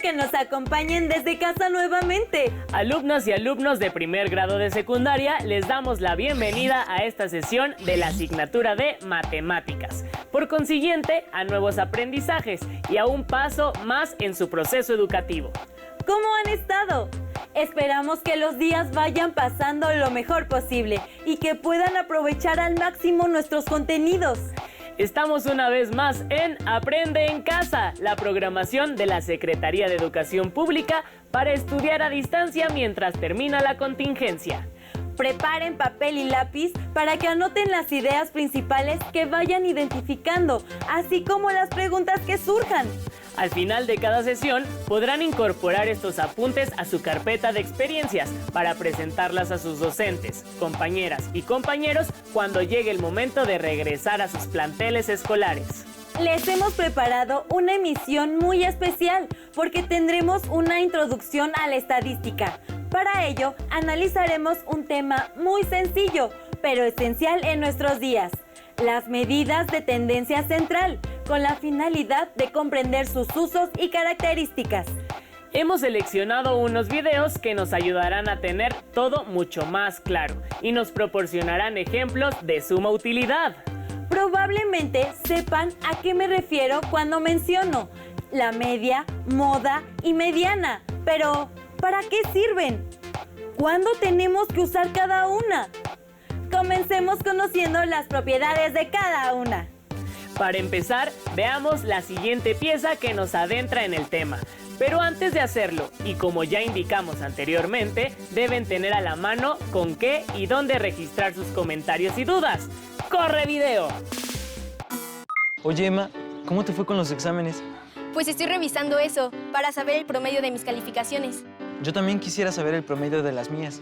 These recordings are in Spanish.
que nos acompañen desde casa nuevamente. Alumnas y alumnos de primer grado de secundaria, les damos la bienvenida a esta sesión de la asignatura de Matemáticas. Por consiguiente, a nuevos aprendizajes y a un paso más en su proceso educativo. ¿Cómo han estado? Esperamos que los días vayan pasando lo mejor posible y que puedan aprovechar al máximo nuestros contenidos. Estamos una vez más en Aprende en Casa, la programación de la Secretaría de Educación Pública para estudiar a distancia mientras termina la contingencia. Preparen papel y lápiz para que anoten las ideas principales que vayan identificando, así como las preguntas que surjan. Al final de cada sesión podrán incorporar estos apuntes a su carpeta de experiencias para presentarlas a sus docentes, compañeras y compañeros cuando llegue el momento de regresar a sus planteles escolares. Les hemos preparado una emisión muy especial porque tendremos una introducción a la estadística. Para ello, analizaremos un tema muy sencillo, pero esencial en nuestros días: las medidas de tendencia central, con la finalidad de comprender sus usos y características. Hemos seleccionado unos videos que nos ayudarán a tener todo mucho más claro y nos proporcionarán ejemplos de suma utilidad. Probablemente sepan a qué me refiero cuando menciono la media, moda y mediana, pero ¿para qué sirven? ¿Cuándo tenemos que usar cada una? Comencemos conociendo las propiedades de cada una. Para empezar, veamos la siguiente pieza que nos adentra en el tema. Pero antes de hacerlo, y como ya indicamos anteriormente, deben tener a la mano con qué y dónde registrar sus comentarios y dudas. ¡Corre video! Oye, Emma, ¿cómo te fue con los exámenes? Pues estoy revisando eso para saber el promedio de mis calificaciones. Yo también quisiera saber el promedio de las mías.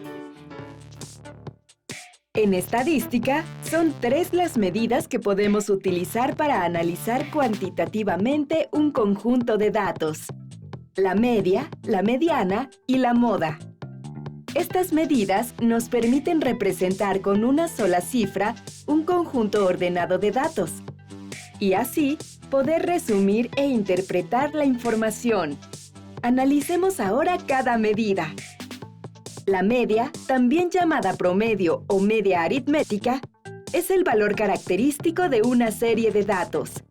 En estadística, son 3 las medidas que podemos utilizar para analizar cuantitativamente un conjunto de datos: la media, la mediana y la moda. Estas medidas nos permiten representar con una sola cifra un conjunto ordenado de datos y así poder resumir e interpretar la información. Analicemos ahora cada medida. La media, también llamada promedio o media aritmética, es el valor característico de una serie de datos.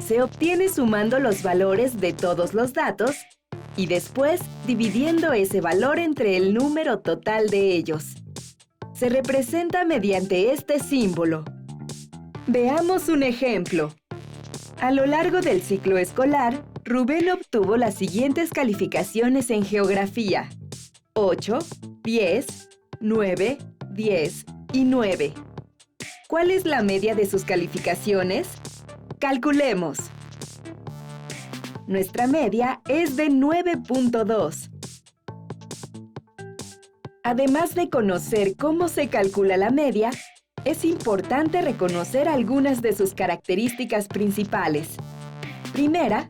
Se obtiene sumando los valores de todos los datos y después dividiendo ese valor entre el número total de ellos. Se representa mediante este símbolo. Veamos un ejemplo. A lo largo del ciclo escolar, Rubén obtuvo las siguientes calificaciones en geografía: 8, 10, 9, 10 y 9. ¿Cuál es la media de sus calificaciones? Calculemos. Nuestra media es de 9.2. Además de conocer cómo se calcula la media, es importante reconocer algunas de sus características principales. Primera,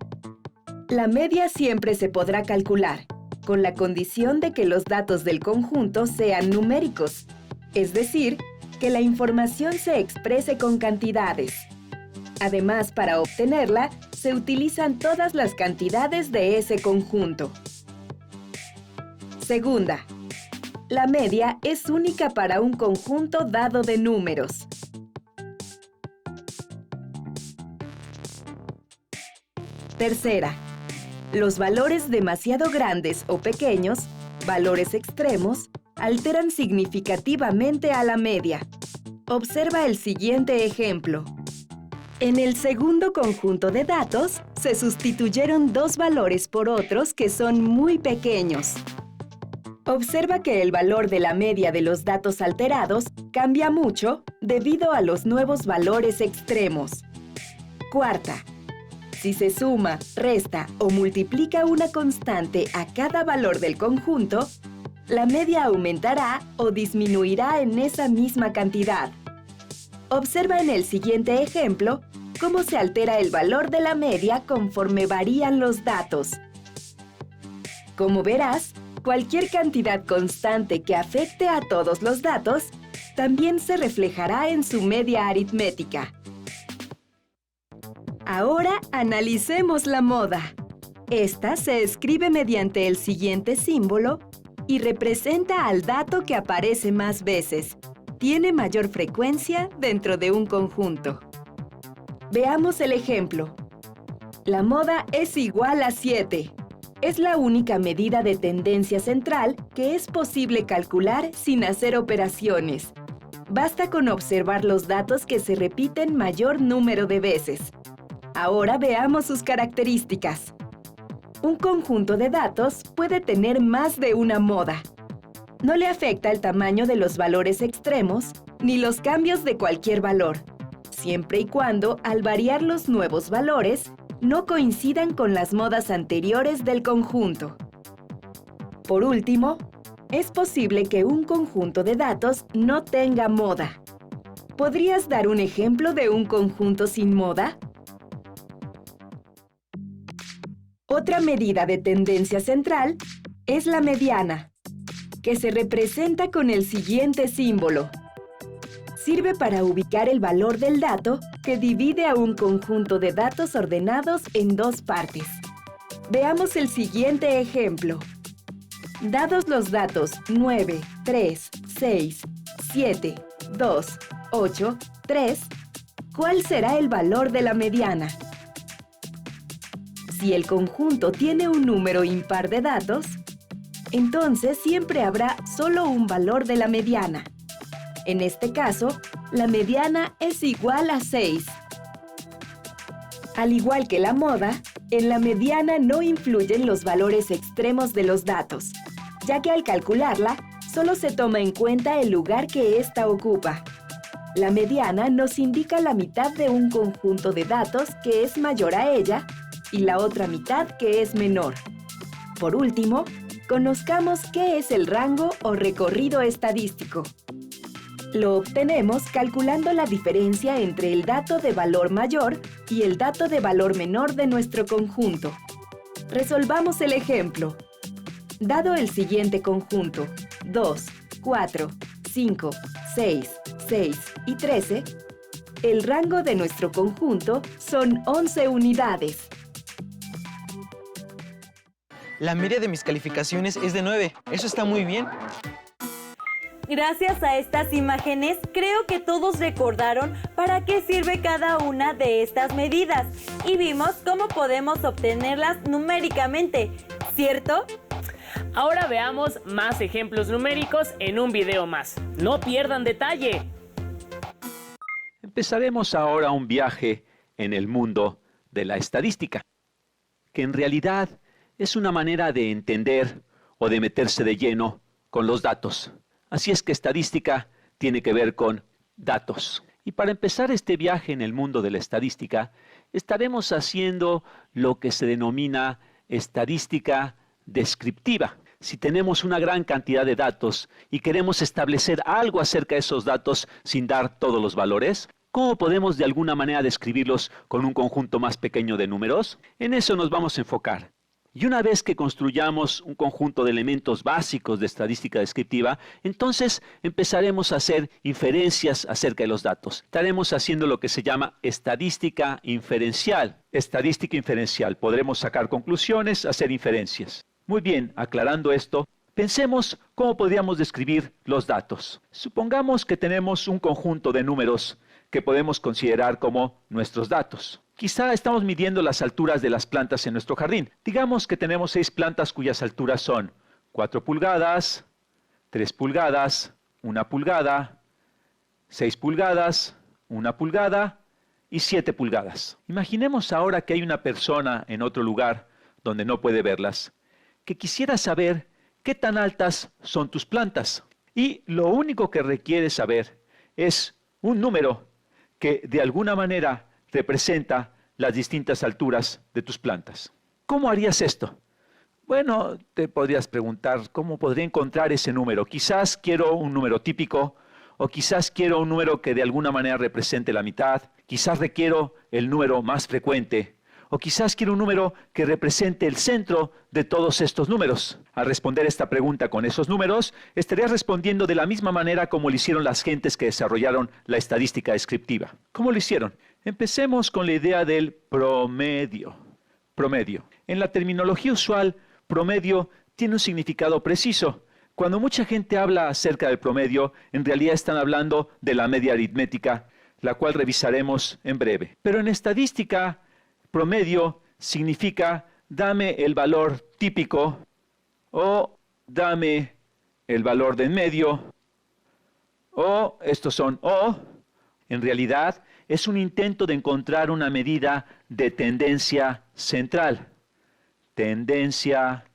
la media siempre se podrá calcular, con la condición de que los datos del conjunto sean numéricos, es decir, que la información se exprese con cantidades. Además, para obtenerla, se utilizan todas las cantidades de ese conjunto. Segunda, la media es única para un conjunto dado de números. Tercera, los valores demasiado grandes o pequeños, valores extremos, alteran significativamente a la media. Observa el siguiente ejemplo. En el segundo conjunto de datos, se sustituyeron 2 valores por otros que son muy pequeños. Observa que el valor de la media de los datos alterados cambia mucho debido a los nuevos valores extremos. Cuarta, si se suma, resta o multiplica una constante a cada valor del conjunto, la media aumentará o disminuirá en esa misma cantidad. Observa en el siguiente ejemplo cómo se altera el valor de la media conforme varían los datos. Como verás, cualquier cantidad constante que afecte a todos los datos también se reflejará en su media aritmética. Ahora analicemos la moda. Esta se escribe mediante el siguiente símbolo y representa al dato que aparece más veces. Tiene mayor frecuencia dentro de un conjunto. Veamos el ejemplo. La moda es igual a 7. Es la única medida de tendencia central que es posible calcular sin hacer operaciones. Basta con observar los datos que se repiten mayor número de veces. Ahora veamos sus características. Un conjunto de datos puede tener más de una moda. No le afecta el tamaño de los valores extremos ni los cambios de cualquier valor, siempre y cuando, al variar los nuevos valores, no coincidan con las modas anteriores del conjunto. Por último, es posible que un conjunto de datos no tenga moda. ¿Podrías dar un ejemplo de un conjunto sin moda? Otra medida de tendencia central es la mediana, que se representa con el siguiente símbolo. Sirve para ubicar el valor del dato que divide a un conjunto de datos ordenados en dos partes. Veamos el siguiente ejemplo. Dados los datos 9, 3, 6, 7, 2, 8, 3, ¿cuál será el valor de la mediana? Si el conjunto tiene un número impar de datos, entonces siempre habrá solo un valor de la mediana. En este caso, la mediana es igual a 6. Al igual que la moda, en la mediana no influyen los valores extremos de los datos, ya que al calcularla, solo se toma en cuenta el lugar que ésta ocupa. La mediana nos indica la mitad de un conjunto de datos que es mayor a ella y la otra mitad que es menor. Por último, conozcamos qué es el rango o recorrido estadístico. Lo obtenemos calculando la diferencia entre el dato de valor mayor y el dato de valor menor de nuestro conjunto. Resolvamos el ejemplo. Dado el siguiente conjunto, 2, 4, 5, 6, 6 y 13, el rango de nuestro conjunto son 11 unidades. La media de mis calificaciones es de 9. Eso está muy bien. Gracias a estas imágenes, creo que todos recordaron para qué sirve cada una de estas medidas y vimos cómo podemos obtenerlas numéricamente, ¿cierto? Ahora veamos más ejemplos numéricos en un video más. ¡No pierdan detalle! Empezaremos ahora un viaje en el mundo de la estadística, que en realidad es una manera de entender o de meterse de lleno con los datos. Así es que estadística tiene que ver con datos. Y para empezar este viaje en el mundo de la estadística, estaremos haciendo lo que se denomina estadística descriptiva. Si tenemos una gran cantidad de datos y queremos establecer algo acerca de esos datos sin dar todos los valores, ¿cómo podemos de alguna manera describirlos con un conjunto más pequeño de números? En eso nos vamos a enfocar. Y una vez que construyamos un conjunto de elementos básicos de estadística descriptiva, entonces empezaremos a hacer inferencias acerca de los datos. Estaremos haciendo lo que se llama estadística inferencial. Estadística inferencial. Podremos sacar conclusiones, hacer inferencias. Muy bien, aclarando esto, pensemos cómo podríamos describir los datos. Supongamos que tenemos un conjunto de números que podemos considerar como nuestros datos. Quizá estamos midiendo las alturas de las plantas en nuestro jardín. Digamos que tenemos 6 plantas cuyas alturas son 4 pulgadas, 3 pulgadas, 1 pulgada, 6 pulgadas, 1 pulgada y 7 pulgadas. Imaginemos ahora que hay una persona en otro lugar donde no puede verlas, que quisiera saber qué tan altas son tus plantas. Y lo único que requiere saber es un número que de alguna manera representa las distintas alturas de tus plantas. ¿Cómo harías esto? Bueno, te podrías preguntar, ¿cómo podría encontrar ese número? Quizás quiero un número típico, o quizás quiero un número que de alguna manera represente la mitad, quizás requiero el número más frecuente, o quizás quiero un número que represente el centro de todos estos números. Al responder esta pregunta con esos números, estarías respondiendo de la misma manera como lo hicieron las gentes que desarrollaron la estadística descriptiva. ¿Cómo lo hicieron? Empecemos con la idea del promedio. Promedio. En la terminología usual, promedio tiene un significado preciso. Cuando mucha gente habla acerca del promedio, en realidad están hablando de la media aritmética, la cual revisaremos en breve. Pero en estadística, promedio significa dame el valor típico o dame el valor de en medio o estos son o. En realidad es un intento de encontrar una medida de tendencia central. Tendencia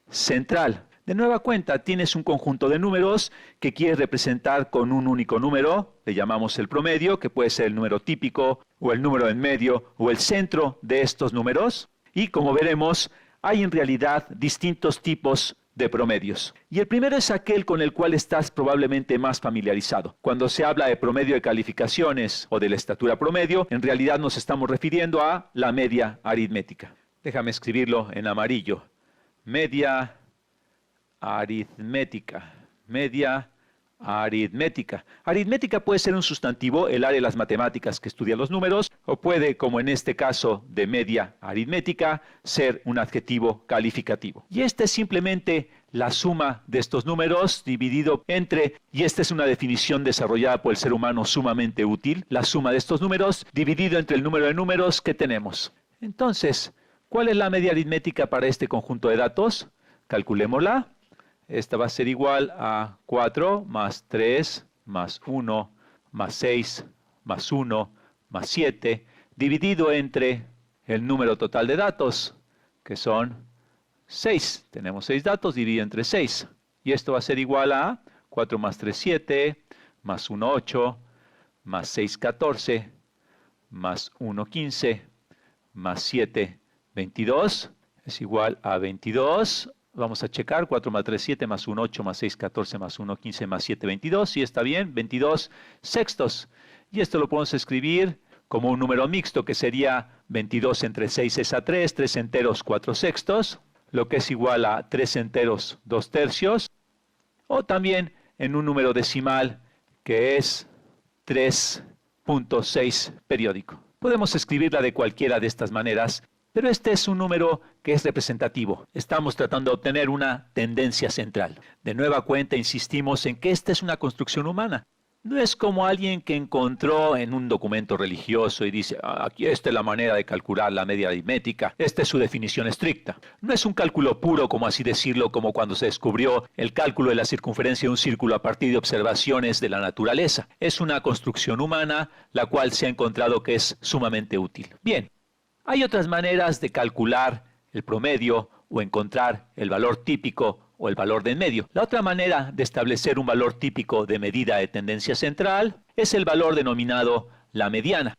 central. De nueva cuenta, tienes un conjunto de números que quieres representar con un único número, le llamamos el promedio, que puede ser el número típico, o el número en medio, o el centro de estos números. Y como veremos, hay en realidad distintos tipos de promedios. Y el primero es aquel con el cual estás probablemente más familiarizado. Cuando se habla de promedio de calificaciones o de la estatura promedio, en realidad nos estamos refiriendo a la media aritmética. Déjame escribirlo en amarillo. Media aritmética. Media aritmética. Aritmética puede ser un sustantivo, el área de las matemáticas que estudia los números, o puede, como en este caso de media aritmética, ser un adjetivo calificativo. Y esta es simplemente la suma de estos números dividido entre, y esta es una definición desarrollada por el ser humano sumamente útil, la suma de estos números dividido entre el número de números que tenemos. Entonces, ¿cuál es la media aritmética para este conjunto de datos? Calculémosla. Esta va a ser igual a 4 más 3 más 1 más 6 más 1 más 7, dividido entre el número total de datos, que son 6. Tenemos 6 datos, dividido entre 6. Y esto va a ser igual a 4 más 3, 7, más 1, 8, más 6, 14, más 1, 15, más 7, 22, es igual a 22. Vamos a checar, 4 más 3, 7, más 1, 8, más 6, 14, más 1, 15, más 7, 22. Sí, está bien, 22 sextos. Y esto lo podemos escribir como un número mixto, que sería 22 entre 6 es a 3, 3 enteros, 4 sextos, lo que es igual a 3 enteros, 2 tercios. O también en un número decimal, que es 3.6 periódico. Podemos escribirla de cualquiera de estas maneras, pero este es un número que es representativo. Estamos tratando de obtener una tendencia central. De nueva cuenta, insistimos en que esta es una construcción humana. No es como alguien que encontró en un documento religioso y dice, aquí esta es la manera de calcular la media aritmética, esta es su definición estricta. No es un cálculo puro, como así decirlo, como cuando se descubrió el cálculo de la circunferencia de un círculo a partir de observaciones de la naturaleza. Es una construcción humana, la cual se ha encontrado que es sumamente útil. Bien, hay otras maneras de calcular el promedio o encontrar el valor típico o el valor de en medio. La otra manera de establecer un valor típico de medida de tendencia central es el valor denominado la mediana.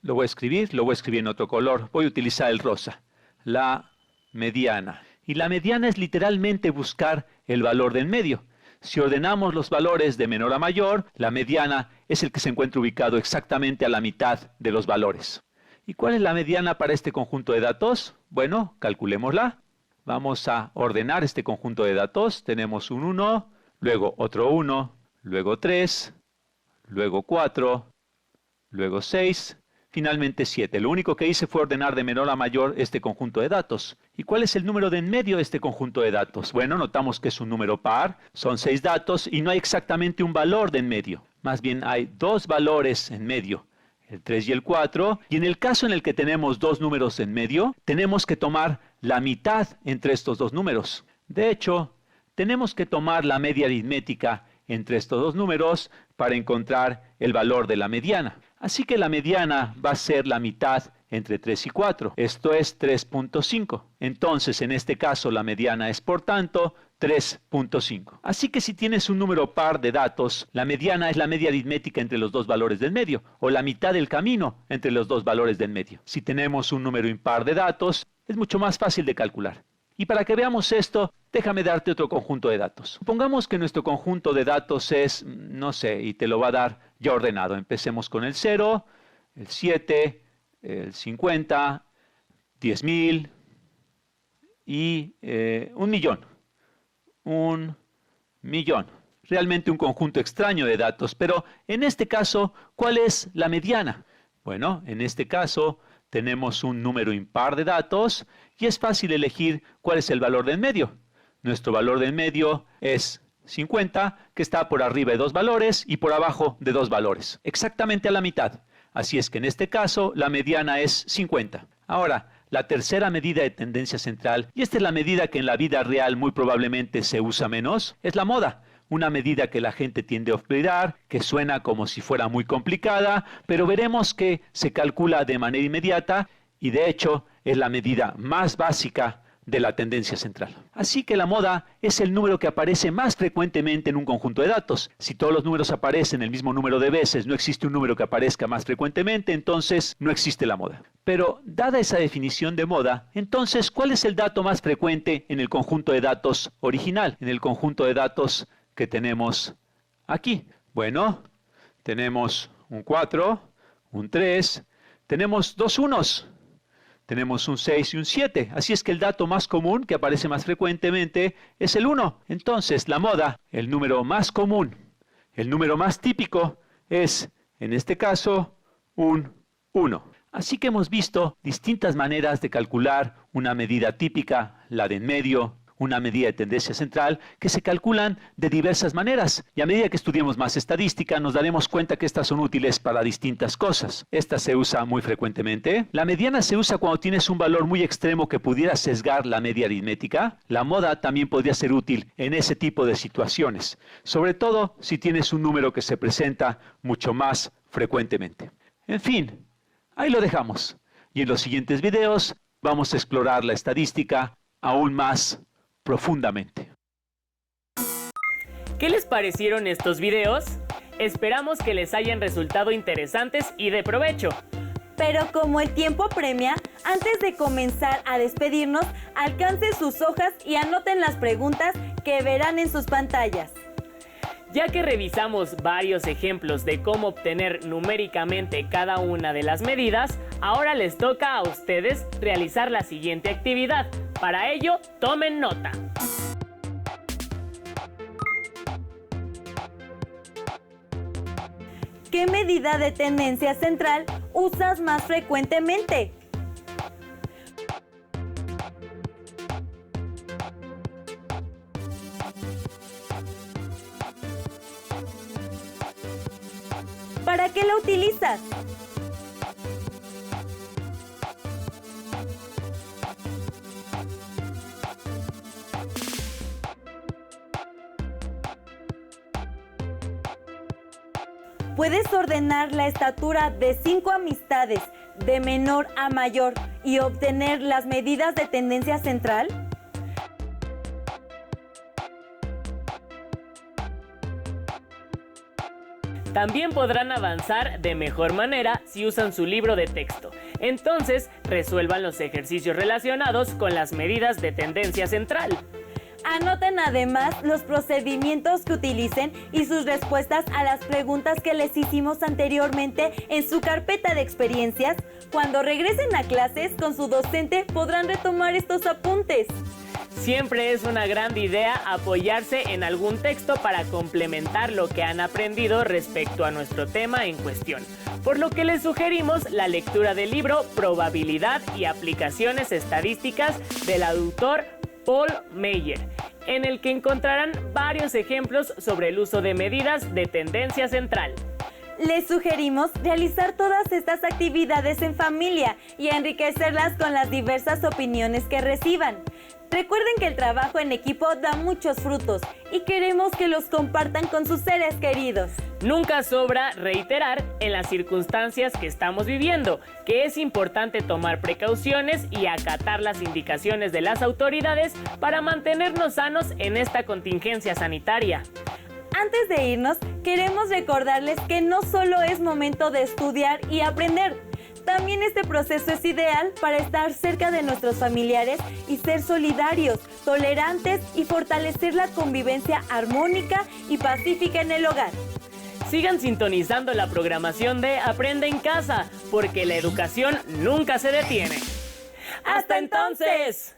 Lo voy a escribir en otro color. Voy a utilizar el rosa. La mediana. Y la mediana es literalmente buscar el valor de en medio. Si ordenamos los valores de menor a mayor, la mediana es el que se encuentra ubicado exactamente a la mitad de los valores. ¿Y cuál es la mediana para este conjunto de datos? Bueno, calculémosla. Vamos a ordenar este conjunto de datos. Tenemos un 1, luego otro 1, luego 3, luego 4, luego 6, finalmente 7. Lo único que hice fue ordenar de menor a mayor este conjunto de datos. ¿Y cuál es el número de en medio de este conjunto de datos? Bueno, notamos que es un número par, son 6 datos y no hay exactamente un valor de en medio. Más bien hay dos valores en medio, el 3 y el 4, y en el caso en el que tenemos dos números en medio, tenemos que tomar la mitad entre estos dos números. De hecho, tenemos que tomar la media aritmética entre estos dos números para encontrar el valor de la mediana. Así que la mediana va a ser la mitad entre 3 y 4. Esto es 3.5. Entonces, en este caso, la mediana es, por tanto, 3.5. Así que si tienes un número par de datos, la mediana es la media aritmética entre los dos valores del medio, o la mitad del camino entre los dos valores del medio. Si tenemos un número impar de datos, es mucho más fácil de calcular. Y para que veamos esto, déjame darte otro conjunto de datos. Supongamos que nuestro conjunto de datos es, no sé, y te lo va a dar ya ordenado. Empecemos con el 0, el 7, el 50, 10.000 y 1.000.000. 1.000.000. Realmente un conjunto extraño de datos, pero en este caso, ¿cuál es la mediana? Bueno, en este caso tenemos un número impar de datos y es fácil elegir cuál es el valor del medio. Nuestro valor del medio es 50, que está por arriba de 2 valores y por abajo de 2 valores, exactamente a la mitad. Así es que en este caso la mediana es 50. Ahora, la tercera medida de tendencia central, y esta es la medida que en la vida real muy probablemente se usa menos, es la moda. Una medida que la gente tiende a olvidar, que suena como si fuera muy complicada, pero veremos que se calcula de manera inmediata y de hecho es la medida más básica de la tendencia central. Así que la moda es el número que aparece más frecuentemente en un conjunto de datos. Si todos los números aparecen el mismo número de veces, no existe un número que aparezca más frecuentemente, entonces no existe la moda. Pero dada esa definición de moda, entonces, ¿cuál es el dato más frecuente en el conjunto de datos original? En el conjunto de datos que tenemos aquí. Bueno, tenemos un 4, un 3, tenemos 2 unos. Tenemos un 6 y un 7, así es que el dato más común que aparece más frecuentemente es el 1. Entonces, la moda, el número más común, el número más típico es, en este caso, un 1. Así que hemos visto distintas maneras de calcular una medida típica, la de en medio, una medida de tendencia central, que se calculan de diversas maneras. Y a medida que estudiemos más estadística, nos daremos cuenta que estas son útiles para distintas cosas. Esta se usa muy frecuentemente. La mediana se usa cuando tienes un valor muy extremo que pudiera sesgar la media aritmética. La moda también podría ser útil en ese tipo de situaciones, sobre todo si tienes un número que se presenta mucho más frecuentemente. En fin, ahí lo dejamos. Y en los siguientes videos vamos a explorar la estadística aún más profundamente. ¿Qué les parecieron estos videos? Esperamos que les hayan resultado interesantes y de provecho. Pero como el tiempo apremia, antes de comenzar a despedirnos, alcancen sus hojas y anoten las preguntas que verán en sus pantallas. Ya que revisamos varios ejemplos de cómo obtener numéricamente cada una de las medidas, ahora les toca a ustedes realizar la siguiente actividad. Para ello, tomen nota. ¿Qué medida de tendencia central usas más frecuentemente? ¿Para qué la utilizas? ¿Puedes ordenar la estatura de 5 amistades de menor a mayor y obtener las medidas de tendencia central? También podrán avanzar de mejor manera si usan su libro de texto. Entonces, resuelvan los ejercicios relacionados con las medidas de tendencia central. Anoten además los procedimientos que utilicen y sus respuestas a las preguntas que les hicimos anteriormente en su carpeta de experiencias. Cuando regresen a clases con su docente podrán retomar estos apuntes. Siempre es una gran idea apoyarse en algún texto para complementar lo que han aprendido respecto a nuestro tema en cuestión. Por lo que les sugerimos la lectura del libro Probabilidad y Aplicaciones Estadísticas del autor Paul Meyer, en el que encontrarán varios ejemplos sobre el uso de medidas de tendencia central. Les sugerimos realizar todas estas actividades en familia y enriquecerlas con las diversas opiniones que reciban. Recuerden que el trabajo en equipo da muchos frutos y queremos que los compartan con sus seres queridos. Nunca sobra reiterar en las circunstancias que estamos viviendo que es importante tomar precauciones y acatar las indicaciones de las autoridades para mantenernos sanos en esta contingencia sanitaria. Antes de irnos, queremos recordarles que no solo es momento de estudiar y aprender. También este proceso es ideal para estar cerca de nuestros familiares y ser solidarios, tolerantes y fortalecer la convivencia armónica y pacífica en el hogar. Sigan sintonizando la programación de Aprende en Casa, porque la educación nunca se detiene. ¡Hasta entonces!